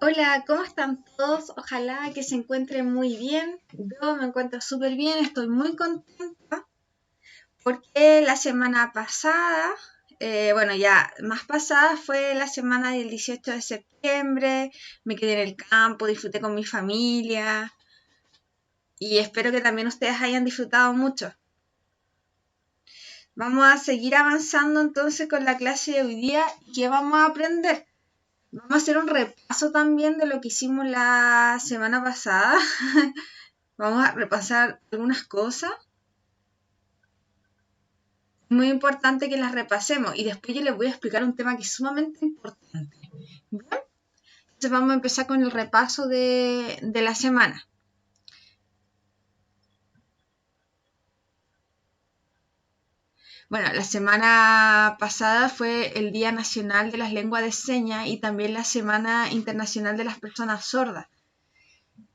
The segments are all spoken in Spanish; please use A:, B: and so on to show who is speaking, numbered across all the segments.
A: Hola, ¿cómo están todos? Ojalá que se encuentren muy bien. Yo me encuentro súper bien, estoy muy contenta porque la semana pasada, bueno, ya más pasada fue la semana del 18 de septiembre, me quedé en el campo, disfruté con mi familia y espero que también ustedes hayan disfrutado mucho. Vamos a seguir avanzando entonces con la clase de hoy día. ¿Qué vamos a aprender? Vamos a hacer un repaso también de lo que hicimos la semana pasada. Vamos a repasar algunas cosas. Muy importante que las repasemos y después yo les voy a explicar un tema que es sumamente importante. Bien, entonces vamos a empezar con el repaso de la semana. Bueno, la semana pasada fue el Día Nacional de las Lenguas de Señas y también la Semana Internacional de las Personas Sordas.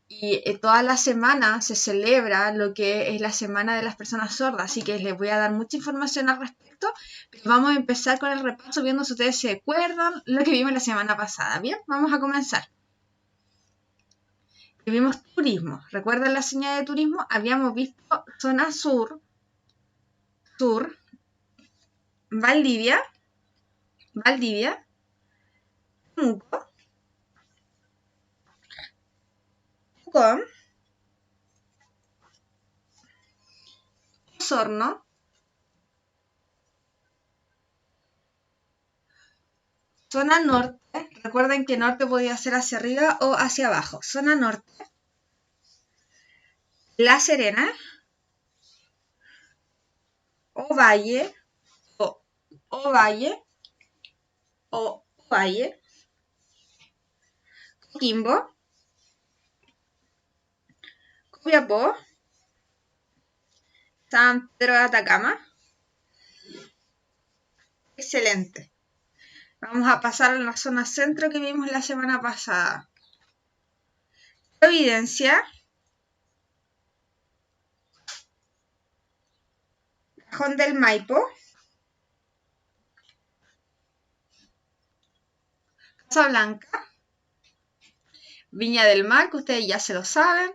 A: Y toda la semana se celebra lo que es la Semana de las Personas Sordas, así que les voy a dar mucha información al respecto, pero vamos a empezar con el repaso viendo si ustedes se acuerdan lo que vimos la semana pasada. Bien, vamos a comenzar. Vimos turismo. ¿Recuerdan la señal de turismo? Habíamos visto zona sur, Valdivia, Temuco, Pucón, Osorno, zona norte. Recuerden que norte podía ser hacia arriba o hacia abajo. Zona norte, La Serena, Ovalle, o Ovalle, Ovalle, Coquimbo, Copiapó, San Pedro de Atacama. Excelente. Vamos a pasar a la zona centro que vimos la semana pasada. Providencia, Cajón del Maipo, Casablanca, Viña del Mar, que ustedes ya se lo saben,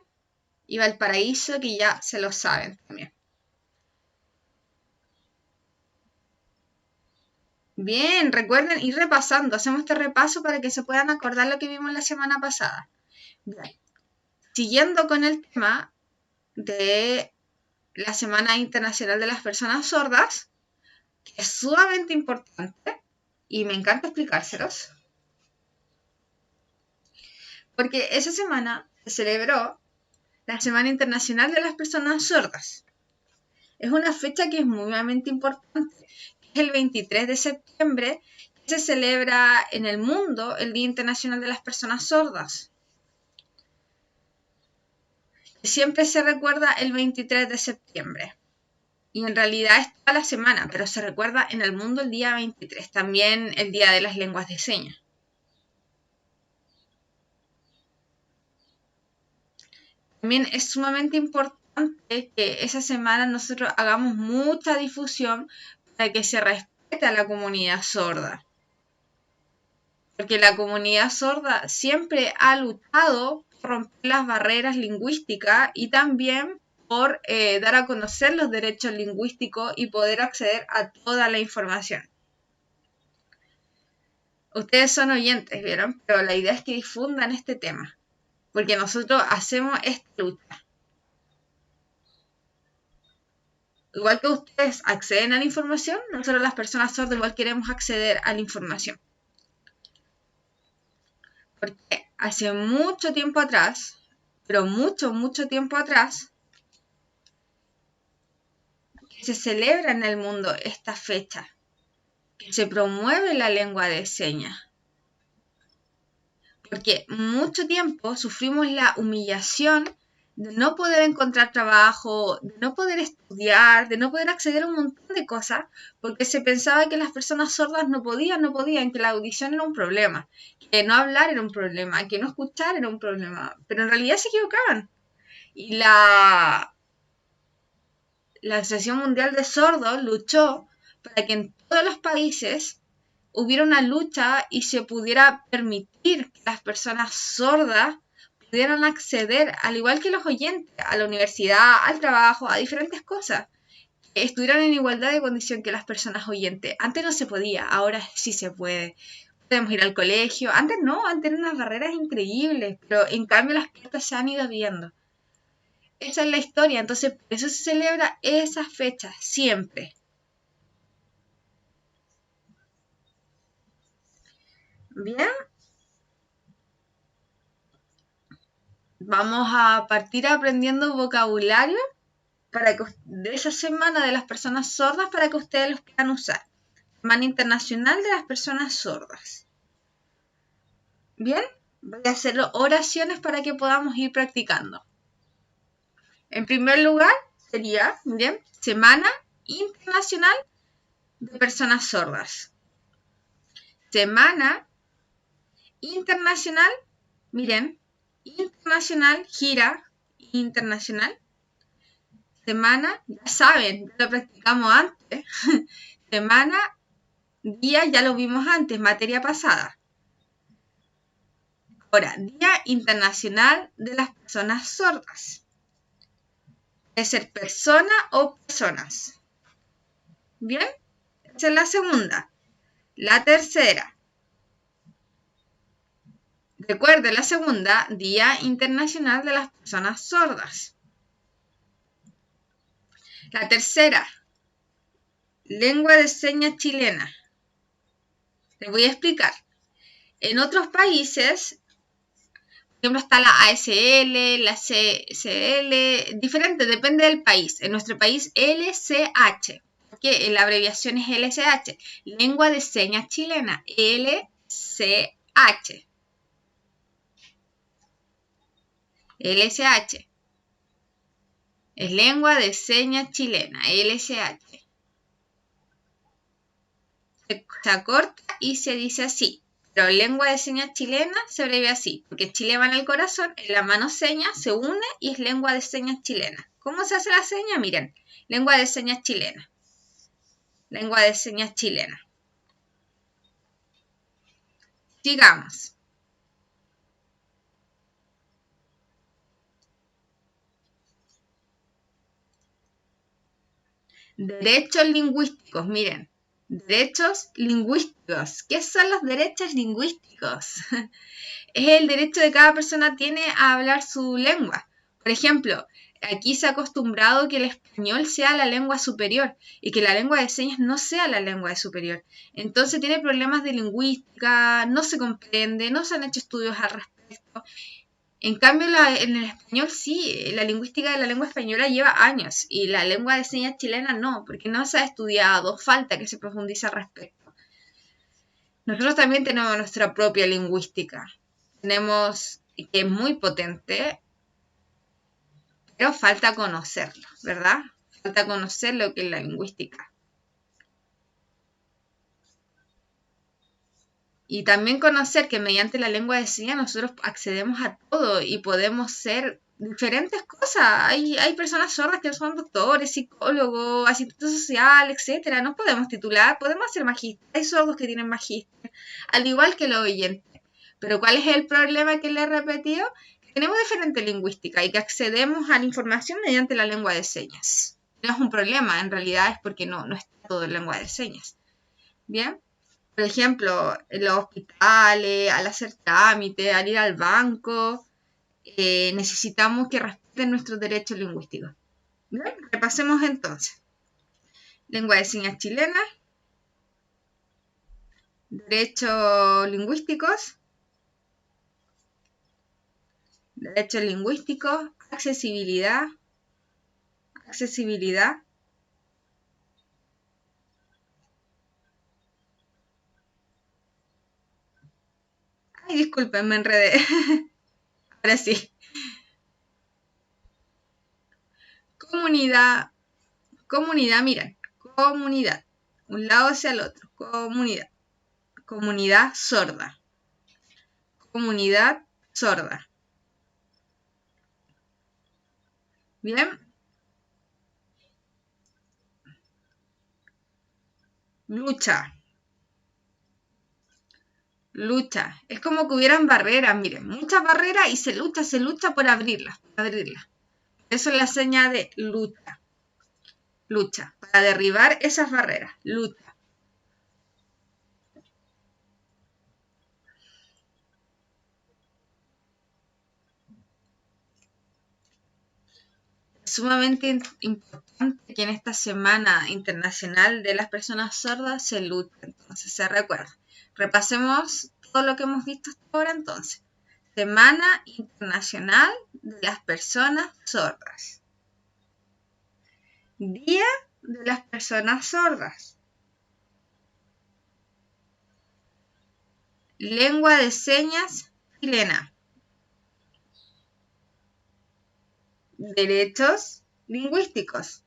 A: y Valparaíso, que ya se lo saben también. Bien, recuerden ir repasando, hacemos este repaso para que se puedan acordar lo que vimos la semana pasada. Bien. Siguiendo con el tema de la Semana Internacional de las Personas Sordas, que es sumamente importante y me encanta explicárselos, porque esa semana se celebró la Semana Internacional de las Personas Sordas. Es una fecha que es muy importante, es el 23 de septiembre, que se celebra en el mundo el Día Internacional de las Personas Sordas. Siempre se recuerda el 23 de septiembre. Y en realidad es toda la semana, pero se recuerda en el mundo el día 23, también el Día de las Lenguas de Señas. También es sumamente importante que esa semana nosotros hagamos mucha difusión para que se respete a la comunidad sorda. Porque la comunidad sorda siempre ha luchado por romper las barreras lingüísticas y también por dar a conocer los derechos lingüísticos y poder acceder a toda la información. Ustedes son oyentes, ¿vieron? Pero la idea es que difundan este tema, porque nosotros hacemos esta lucha. Igual que ustedes acceden a la información, nosotros las personas sordas igual queremos acceder a la información. Porque hace mucho tiempo atrás, pero mucho tiempo atrás, que se celebra en el mundo esta fecha, que se promueve la lengua de señas. Porque mucho tiempo sufrimos la humillación de no poder encontrar trabajo, de no poder estudiar, de no poder acceder a un montón de cosas, porque se pensaba que las personas sordas no podían, que la audición era un problema, que no hablar era un problema, que no escuchar era un problema, pero en realidad se equivocaban. Y la Asociación Mundial de Sordos luchó para que en todos los países hubiera una lucha y se pudiera permitir que las personas sordas pudieran acceder, al igual que los oyentes, a la universidad, al trabajo, a diferentes cosas, que estuvieran en igualdad de condición que las personas oyentes. Antes no se podía, ahora sí se puede. Podemos ir al colegio. Antes no, antes eran unas barreras increíbles, pero en cambio las puertas se han ido abriendo. Esa es la historia, entonces por eso se celebra esa fecha, siempre. Bien, vamos a partir aprendiendo vocabulario para que, de esa semana de las personas sordas para que ustedes los puedan usar. Semana Internacional de las Personas Sordas. Bien, voy a hacer oraciones para que podamos ir practicando. En primer lugar, sería, bien, Semana Internacional de Personas Sordas. Semana Internacional, miren, internacional, gira, internacional. Semana, ya saben, ya lo practicamos antes. Semana, día, ya lo vimos antes, materia pasada. Ahora, Día Internacional de las Personas Sordas. Puede ser persona o personas. Bien, esa es la segunda. La tercera. Recuerde la segunda, Día Internacional de las Personas Sordas. La tercera, lengua de señas chilena. Les voy a explicar. En otros países, por ejemplo, está la ASL, la CCL, diferente, depende del país. En nuestro país, LCH, porque la abreviación es LCH, lengua de señas chilena, LCH. LSH. Es lengua de señas chilena, LSH. Se acorta y se dice así. Pero lengua de señas chilena se abrevia así, porque Chile va en el corazón, en la mano seña se une y es lengua de señas chilena. ¿Cómo se hace la seña? Miren, lengua de señas chilena. Lengua de señas chilena. Sigamos. Derechos lingüísticos, miren. Derechos lingüísticos. ¿Qué son los derechos lingüísticos? Es el derecho de cada persona tiene a hablar su lengua. Por ejemplo, aquí se ha acostumbrado que el español sea la lengua superior y que la lengua de señas no sea la lengua superior. Entonces tiene problemas de lingüística, no se comprende, no se han hecho estudios al respecto. En cambio, en el español sí, la lingüística de la lengua española lleva años y la lengua de señas chilena no, porque no se ha estudiado, falta que se profundice al respecto. Nosotros también tenemos nuestra propia lingüística. Tenemos que es muy potente, pero falta conocerlo, ¿verdad? Falta conocer lo que es la lingüística. Y también conocer que mediante la lengua de señas nosotros accedemos a todo y podemos ser diferentes cosas. Hay personas sordas que son doctores, psicólogos, asistentes sociales, etc. Nos podemos titular, podemos hacer magíster. Hay sordos que tienen magíster, al igual que los oyentes. Pero ¿cuál es el problema que le he repetido? Que tenemos diferente lingüística y que accedemos a la información mediante la lengua de señas. No es un problema, en realidad es porque no está todo en lengua de señas. ¿Bien? Por ejemplo, en los hospitales, al hacer trámite, al ir al banco, necesitamos que respeten nuestros derechos lingüísticos. Bien, repasemos entonces. Lengua de señas chilena, derechos lingüísticos, accesibilidad, Ay, disculpen, me enredé. Ahora sí. Comunidad, miren, comunidad. Un lado hacia el otro, comunidad sorda. Comunidad sorda. Bien. Lucha. lucha. Es como que hubieran barreras, miren, muchas barreras y se lucha por abrirlas, Eso es la seña de lucha. Lucha, para derribar esas barreras, lucha. Es sumamente importante que en esta Semana Internacional de las Personas Sordas se luche, entonces se recuerda. Repasemos todo lo que hemos visto hasta ahora entonces. Semana Internacional de las Personas Sordas. Día de las Personas Sordas. Lengua de señas chilena. Derechos lingüísticos.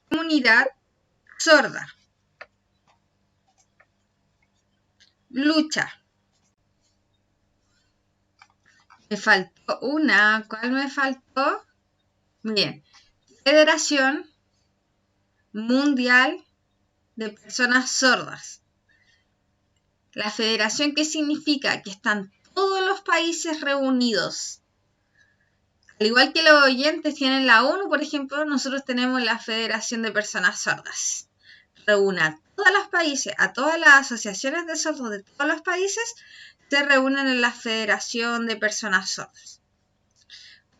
A: Comunidad sorda. Lucha. Me faltó una. ¿Cuál me faltó? Bien. Federación Mundial de Personas Sordas. La federación, ¿qué significa? Que están todos los países reunidos. Al igual que los oyentes tienen la ONU, por ejemplo, nosotros tenemos la Federación de Personas Sordas. Reúne a todos los países, a todas las asociaciones de sordos de todos los países, se reúnen en la Federación de Personas Sordas.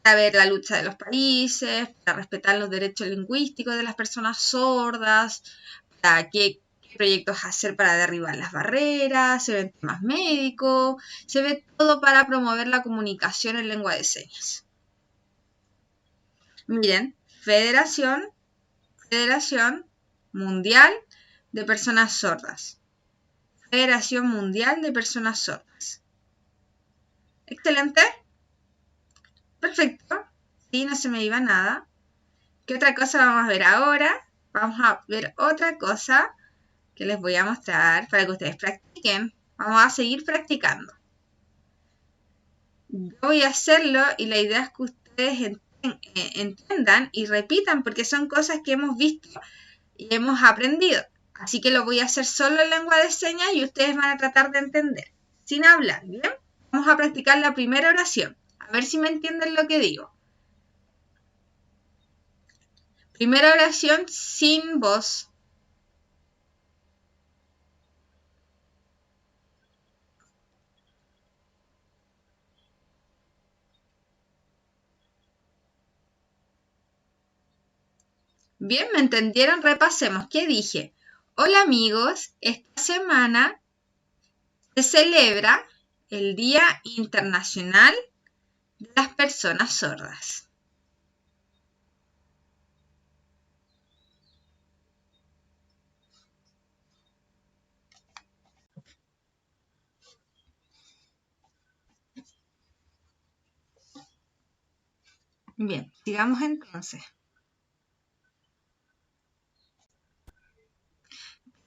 A: Para ver la lucha de los países, para respetar los derechos lingüísticos de las personas sordas, para qué proyectos hacer para derribar las barreras, se ven temas médicos, se ve todo para promover la comunicación en lengua de señas. Miren, Federación Mundial de Personas Sordas. Federación Mundial de Personas Sordas. Excelente. Perfecto. Sí, no se me iba nada. ¿Qué otra cosa vamos a ver ahora? Vamos a ver otra cosa que les voy a mostrar para que ustedes practiquen. Vamos a seguir practicando. Yo voy a hacerlo y la idea es que ustedes entiendan y repitan porque son cosas que hemos visto y hemos aprendido. Así que lo voy a hacer solo en lengua de señas y ustedes van a tratar de entender, sin hablar, ¿bien? Vamos a practicar la primera oración. A ver si me entienden lo que digo. Primera oración sin voz. Bien, ¿me entendieron? Repasemos. ¿Qué dije? Hola amigos, esta semana se celebra el Día Internacional de las Personas Sordas. Bien, sigamos entonces.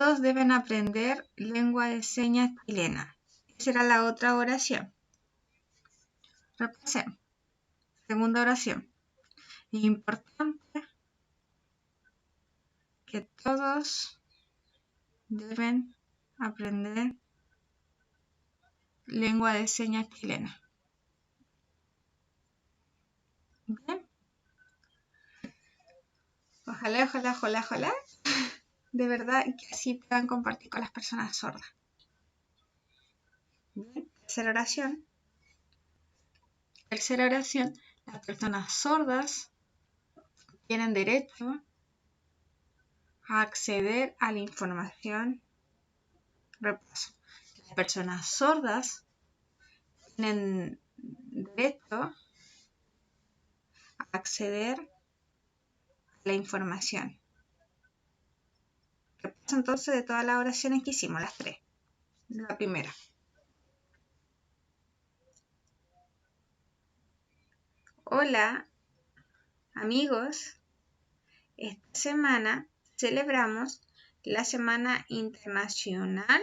A: Todos deben aprender lengua de señas chilena. Esa era la otra oración. Repasemos. Segunda oración. Es importante que todos deben aprender lengua de señas chilena. Bien. Ojalá. De verdad que así puedan compartir con las personas sordas. Bien. Tercera oración. Las personas sordas tienen derecho a acceder a la información. Repaso. Las personas sordas tienen derecho a acceder a la información. Repaso entonces de todas las oraciones que hicimos, las tres. La primera. Hola, amigos. Esta semana celebramos la Semana Internacional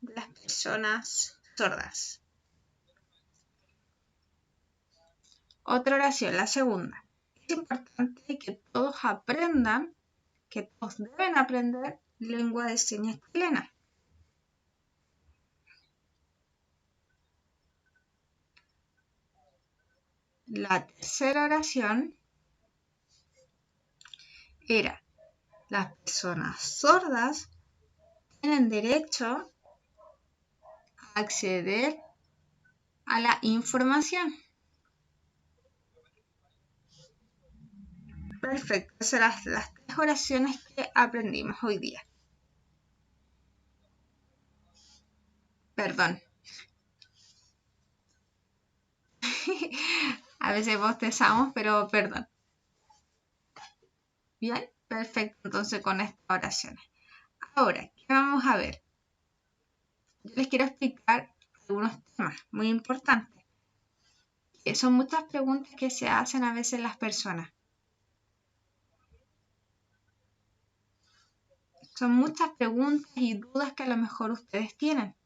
A: de las Personas Sordas. Otra oración, la segunda. es importante que todos aprendan, que todos deben aprender lengua de señas chilena. La tercera oración era: las personas sordas tienen derecho a acceder a la información. Perfecto, esas son las 3 oraciones que aprendimos hoy día. Perdón. A veces bostezamos, pero perdón. Bien, perfecto, entonces con estas oraciones. Ahora, ¿qué vamos a ver? Yo les quiero explicar algunos temas muy importantes. Son muchas preguntas que se hacen a veces las personas. Son muchas preguntas y dudas que a lo mejor ustedes tienen.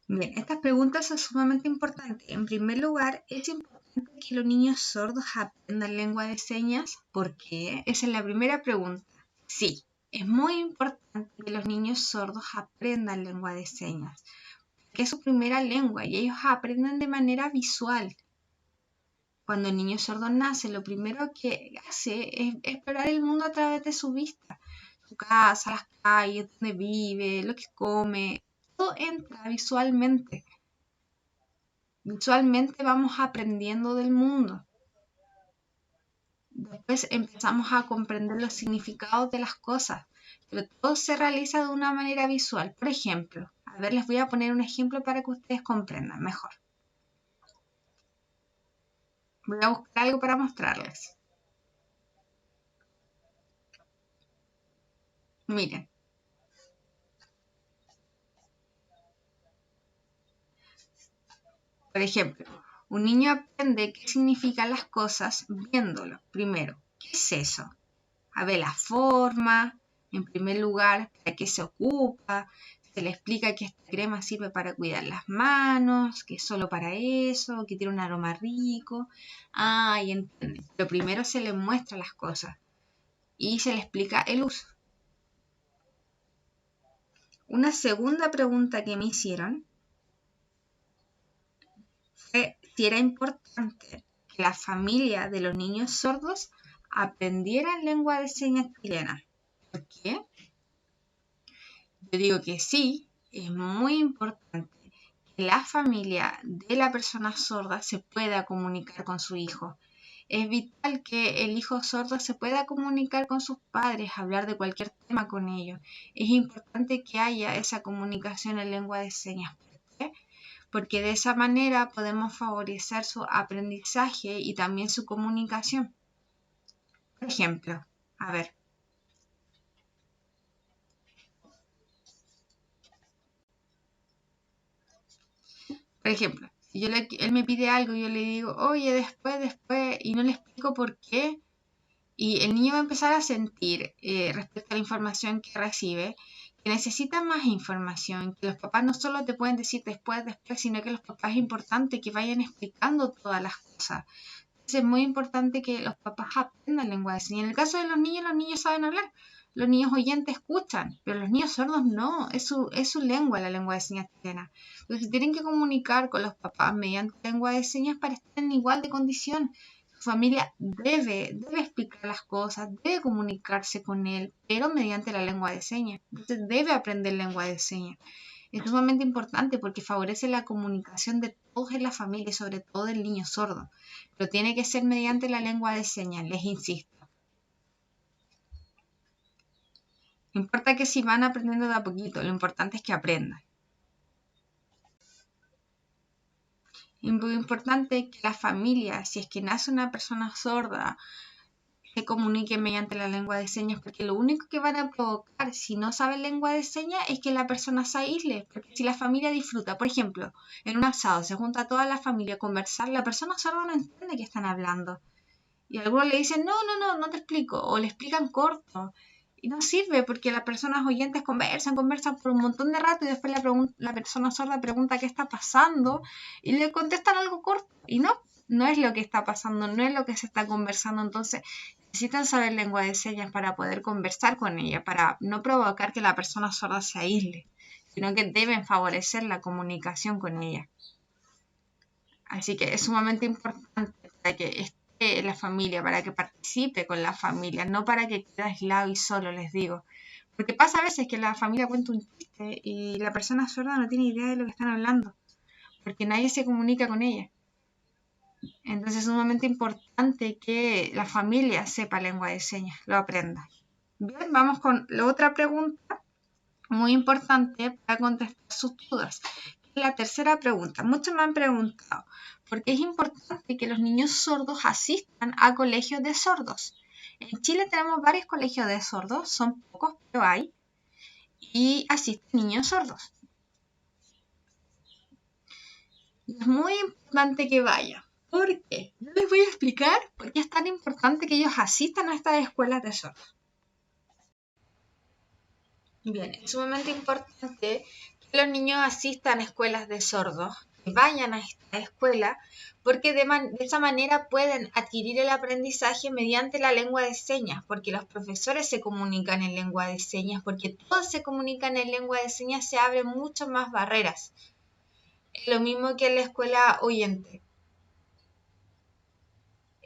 A: Bien, estas preguntas son sumamente importantes. En primer lugar, es importante que los niños sordos aprendan lengua de señas. ¿Por qué? Esa es la primera pregunta. Sí, es muy importante que los niños sordos aprendan lengua de señas, que es su primera lengua y ellos aprenden de manera visual. Cuando el niño sordo nace, lo primero que hace es explorar el mundo a través de su vista. Su casa, las calles, donde vive, lo que come, todo entra visualmente. Visualmente vamos aprendiendo del mundo. Después empezamos a comprender los significados de las cosas, pero todo se realiza de una manera visual. Por ejemplo, a ver, les voy a poner un ejemplo para que ustedes comprendan mejor. Voy a buscar algo para mostrarles. Miren. Por ejemplo, un niño aprende qué significan las cosas viéndolo. Primero, ¿qué es eso? A ver la forma, en primer lugar, para qué se ocupa. Se le explica que esta crema sirve para cuidar las manos, que es solo para eso, que tiene un aroma rico. Y entienden. Pero primero se le muestra las cosas y se le explica el uso. Una segunda pregunta que me hicieron fue si era importante que la familia de los niños sordos aprendieran lengua de señas chilena. ¿Por qué? Yo digo que sí, es muy importante que la familia de la persona sorda se pueda comunicar con su hijo. Es vital que el hijo sordo se pueda comunicar con sus padres, hablar de cualquier tema con ellos. Es importante que haya esa comunicación en lengua de señas. ¿Por qué? Porque de esa manera podemos favorecer su aprendizaje y también su comunicación. Por ejemplo, a ver. Por ejemplo, si él me pide algo y yo le digo, oye, después, y no le explico por qué, y el niño va a empezar a sentir respecto a la información que recibe, que necesita más información, que los papás no solo te pueden decir después, sino que los papás es importante que vayan explicando todas las cosas. Entonces es muy importante que los papás aprendan lengua de señas. En el caso de los niños saben hablar. Los niños oyentes escuchan, pero los niños sordos no, es su lengua, la lengua de señas chilena. Entonces tienen que comunicar con los papás mediante lengua de señas para estar en igual de condición. Su familia debe explicar las cosas, debe comunicarse con él, pero mediante la lengua de señas. Entonces debe aprender lengua de señas. Es sumamente importante porque favorece la comunicación de todos en la familia, sobre todo del niño sordo. Pero tiene que ser mediante la lengua de señas, les insisto. No importa que si van aprendiendo de a poquito, lo importante es que aprendan. Es muy importante que la familia, si es que nace una persona sorda, se comunique mediante la lengua de señas, porque lo único que van a provocar si no saben lengua de señas es que la persona se aísle, porque si la familia disfruta, por ejemplo, en un asado se junta toda la familia a conversar, la persona sorda no entiende qué están hablando. Y algunos le dicen, no te explico, o le explican corto. Y no sirve porque las personas oyentes conversan por un montón de rato y después la persona sorda pregunta qué está pasando y le contestan algo corto. Y no, no es lo que está pasando, no es lo que se está conversando, entonces necesitan saber lengua de señas para poder conversar con ella, para no provocar que la persona sorda se aísle, sino que deben favorecer la comunicación con ella. Así que es sumamente importante para que esté en la familia, para que participe con la familia, no para que quede aislado y solo, les digo. Porque pasa a veces que la familia cuenta un chiste y la persona sorda no tiene idea de lo que están hablando, porque nadie se comunica con ella. Entonces es sumamente importante que la familia sepa lengua de señas, lo aprenda. Bien, vamos con la otra pregunta muy importante para contestar sus dudas. La tercera pregunta. Muchos me han preguntado por qué es importante que los niños sordos asistan a colegios de sordos. En Chile tenemos varios colegios de sordos, son pocos, pero hay, y asisten niños sordos. Es muy importante que vayan. ¿Por qué? Yo les voy a explicar por qué es tan importante que ellos asistan a estas escuelas de sordos. Bien, es sumamente importante que los niños asistan a escuelas de sordos, que vayan a esta escuela, porque de esa manera pueden adquirir el aprendizaje mediante la lengua de señas, porque los profesores se comunican en lengua de señas, porque todos se comunican en lengua de señas, se abren muchas más barreras. Es lo mismo que en la escuela oyente.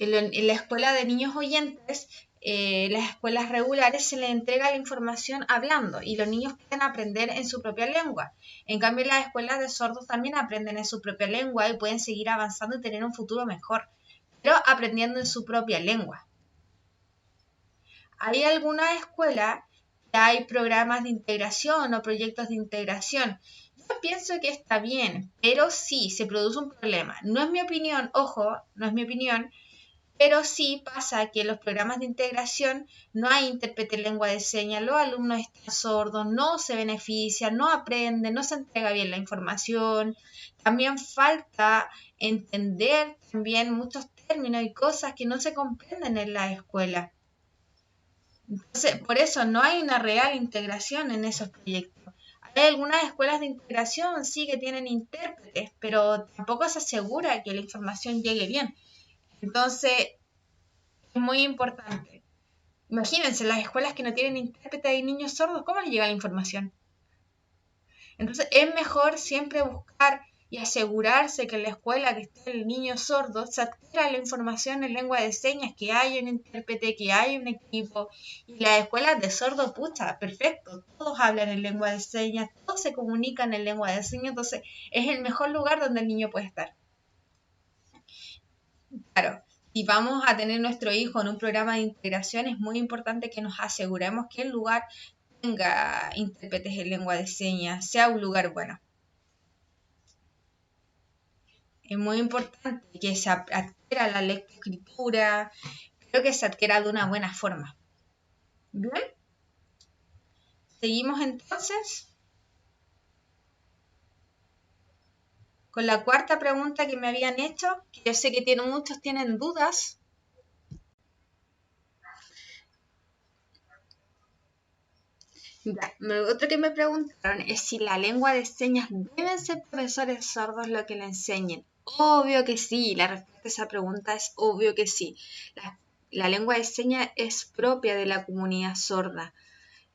A: En la escuela de niños oyentes, las escuelas regulares, se les entrega la información hablando y los niños pueden aprender en su propia lengua. En cambio, las escuelas de sordos también aprenden en su propia lengua y pueden seguir avanzando y tener un futuro mejor, pero aprendiendo en su propia lengua. Hay algunas escuelas que hay programas de integración o proyectos de integración. Yo pienso que está bien, pero sí se produce un problema. No es mi opinión, ojo, no es mi opinión, pero sí pasa que en los programas de integración no hay intérprete en lengua de señas, los alumnos están sordos, no se benefician, no aprenden, no se entrega bien la información. También falta entender también muchos términos y cosas que no se comprenden en la escuela. Entonces, por eso no hay una real integración en esos proyectos. Hay algunas escuelas de integración, sí, que tienen intérpretes, pero tampoco se asegura que la información llegue bien. Entonces, es muy importante. Imagínense, las escuelas que no tienen intérprete y niños sordos, ¿cómo les llega la información? Entonces, es mejor siempre buscar y asegurarse que en la escuela que esté el niño sordo se adquiera la información en lengua de señas, que hay un intérprete, que hay un equipo. Y las escuelas de sordos, pucha, perfecto, todos hablan en lengua de señas, todos se comunican en lengua de señas, entonces es el mejor lugar donde el niño puede estar. Claro, si vamos a tener nuestro hijo en un programa de integración, es muy importante que nos aseguremos que el lugar tenga intérpretes en lengua de señas, sea un lugar bueno. Es muy importante que se adquiera la lectoescritura, pero que se adquiera de una buena forma. ¿Bien? Seguimos entonces con la cuarta pregunta que me habían hecho, que yo sé que muchos tienen dudas. Ya, otro que me preguntaron es si la lengua de señas deben ser profesores sordos lo que le enseñen. Obvio que sí, la respuesta a esa pregunta es obvio que sí. La lengua de señas es propia de la comunidad sorda,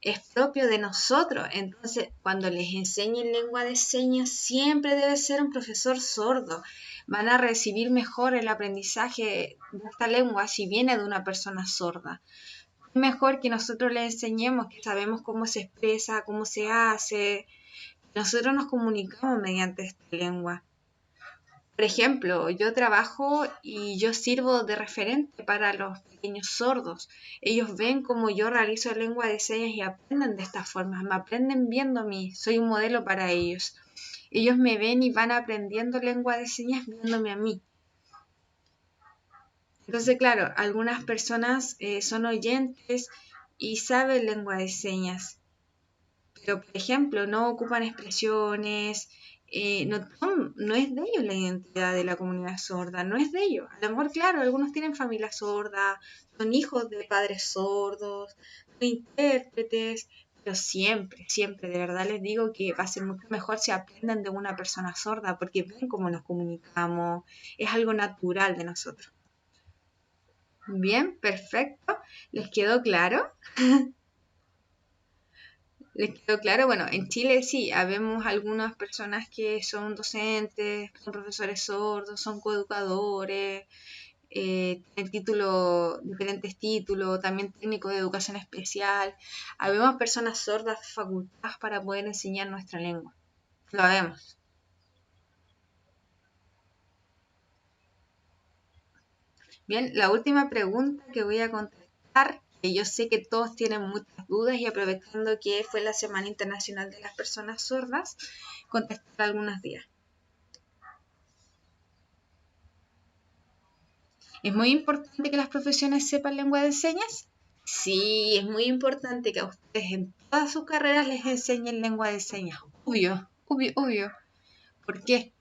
A: es propio de nosotros. Entonces, cuando les enseñen lengua de señas, siempre debe ser un profesor sordo. Van a recibir mejor el aprendizaje de esta lengua si viene de una persona sorda. Es mejor que nosotros les enseñemos, que sabemos cómo se expresa, cómo se hace. Nosotros nos comunicamos mediante esta lengua. Por ejemplo, yo trabajo y yo sirvo de referente para los pequeños sordos. Ellos ven cómo yo realizo lengua de señas y aprenden de esta forma. Me aprenden viendo a mí. Soy un modelo para ellos. Ellos me ven y van aprendiendo lengua de señas viéndome a mí. Entonces, claro, algunas personas son oyentes y saben lengua de señas, pero por ejemplo no ocupan expresiones, no es de ellos la identidad de la comunidad sorda, no es de ellos. A lo mejor, claro, algunos tienen familia sorda, son hijos de padres sordos, son intérpretes, pero siempre, siempre, de verdad les digo que va a ser mucho mejor si aprenden de una persona sorda, porque ven cómo nos comunicamos, es algo natural de nosotros. Bien, perfecto. ¿Les quedó claro? ¿Les quedó claro? Bueno, en Chile sí, habemos algunas personas que son docentes, son profesores sordos, son coeducadores, tienen diferentes títulos, también técnicos de educación especial. Habemos personas sordas facultadas para poder enseñar nuestra lengua. Lo habemos. Bien, la última pregunta que voy a contestar, que yo sé que todos tienen muchas dudas y aprovechando que fue la Semana Internacional de las Personas Sordas, contestar algunas días. ¿Es muy importante que las profesiones sepan lengua de señas? Sí, es muy importante que a ustedes en todas sus carreras les enseñen lengua de señas. Obvio, obvio, obvio. ¿Por qué?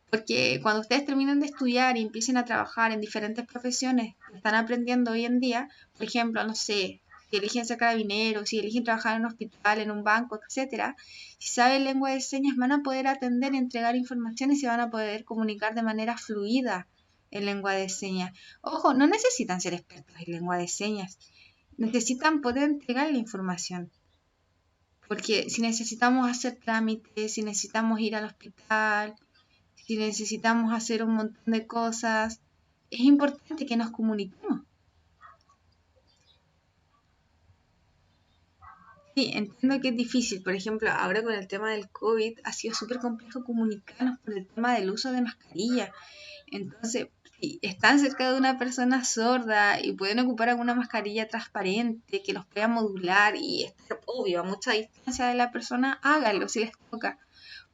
A: Porque cuando ustedes terminen de estudiar y empiecen a trabajar en diferentes profesiones que están aprendiendo hoy en día, por ejemplo, no sé, si eligen ser carabineros, si eligen trabajar en un hospital, en un banco, etcétera, si saben lengua de señas van a poder atender y entregar información y se van a poder comunicar de manera fluida en lengua de señas. Ojo, no necesitan ser expertos en lengua de señas, necesitan poder entregar la información. Porque si necesitamos hacer trámites, si necesitamos ir al hospital, si necesitamos hacer un montón de cosas, es importante que nos comuniquemos. Sí, entiendo que es difícil. Por ejemplo, ahora con el tema del COVID ha sido súper complejo comunicarnos por el tema del uso de mascarilla. Entonces, si están cerca de una persona sorda y pueden ocupar alguna mascarilla transparente que los pueda modular y estar obvio a mucha distancia de la persona, háganlo si les toca.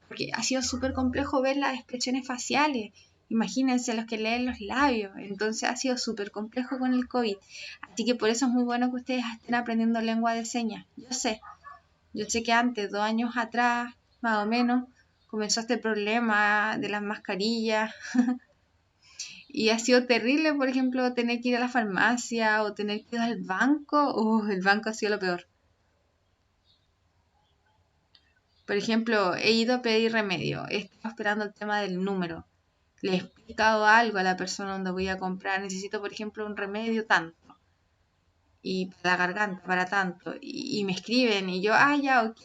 A: Porque ha sido súper complejo ver las expresiones faciales. Imagínense los que leen los labios. Entonces ha sido súper complejo con el COVID. Así que por eso es muy bueno que ustedes estén aprendiendo lengua de señas. Yo sé que antes, 2 años atrás, más o menos, comenzó este problema de las mascarillas. Y ha sido terrible, por ejemplo, tener que ir a la farmacia o tener que ir al banco. El banco ha sido lo peor. Por ejemplo, he ido a pedir remedio. He estado esperando el tema del número. Le he explicado algo a la persona donde voy a comprar, necesito por ejemplo un remedio tanto, y para la garganta, para tanto, y me escriben y yo, ya, ok,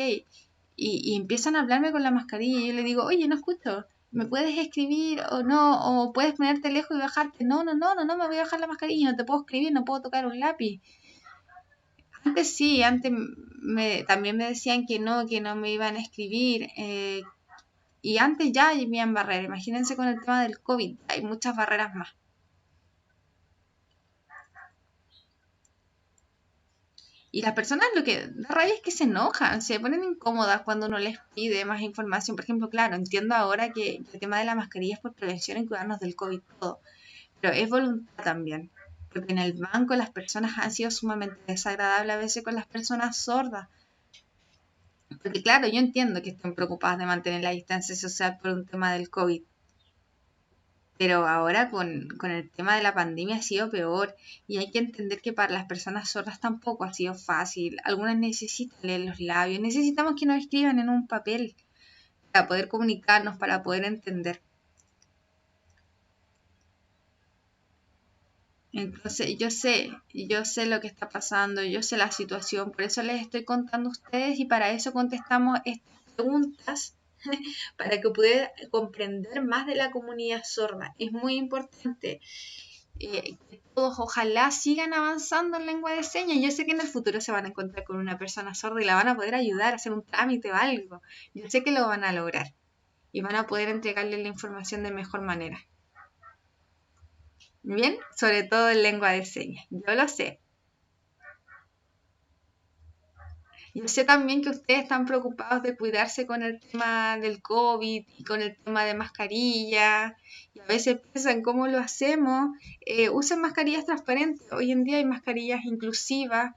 A: y empiezan a hablarme con la mascarilla y yo le digo, oye, no escucho, ¿me puedes escribir o no? ¿O puedes ponerte lejos y bajarte? No, no, no, no, no me voy a bajar la mascarilla, no te puedo escribir, no puedo tocar un lápiz. Antes sí, también me decían que no me iban a escribir, y antes ya habían barreras. Imagínense con el tema del COVID, hay muchas barreras más. Y las personas lo que da rabia es que se enojan, se ponen incómodas cuando uno les pide más información. Por ejemplo, claro, entiendo ahora que el tema de la mascarilla es por prevención y cuidarnos del COVID todo, pero es voluntad también. Porque en el banco las personas han sido sumamente desagradables a veces con las personas sordas. Porque claro, yo entiendo que estén preocupadas de mantener la distancia social por un tema del COVID, pero ahora con el tema de la pandemia ha sido peor y hay que entender que para las personas sordas tampoco ha sido fácil. Algunas necesitan leer los labios, necesitamos que nos escriban en un papel para poder comunicarnos, para poder entender. Entonces yo sé lo que está pasando, yo sé la situación, por eso les estoy contando a ustedes y para eso contestamos estas preguntas para que puedan comprender más de la comunidad sorda. Es muy importante que todos ojalá sigan avanzando en lengua de señas. Yo sé que en el futuro se van a encontrar con una persona sorda y la van a poder ayudar a hacer un trámite o algo. Yo sé que lo van a lograr y van a poder entregarle la información de mejor manera. Bien, sobre todo en lengua de señas. Yo lo sé. Yo sé también que ustedes están preocupados de cuidarse con el tema del COVID y con el tema de mascarilla. Y a veces piensan cómo lo hacemos. Usen mascarillas transparentes. Hoy en día hay mascarillas inclusivas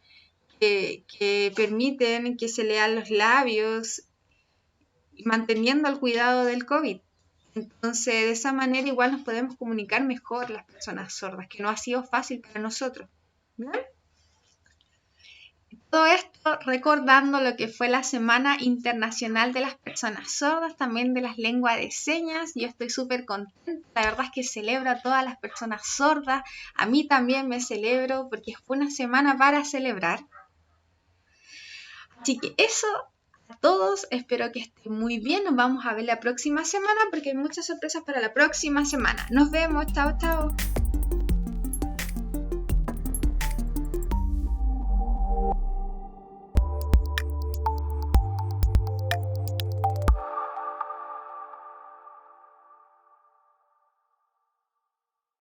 A: que permiten que se lean los labios, manteniendo el cuidado del COVID. Entonces, de esa manera igual nos podemos comunicar mejor las personas sordas, que no ha sido fácil para nosotros. ¿Bien? Todo esto recordando lo que fue la Semana Internacional de las Personas Sordas, también de las lenguas de señas. Yo estoy súper contenta, la verdad es que celebro a todas las personas sordas, a mí también me celebro porque fue una semana para celebrar. Así que eso a todos, espero que estén muy bien, nos vamos a ver la próxima semana porque hay muchas sorpresas para la próxima semana. Nos vemos, chao, chao.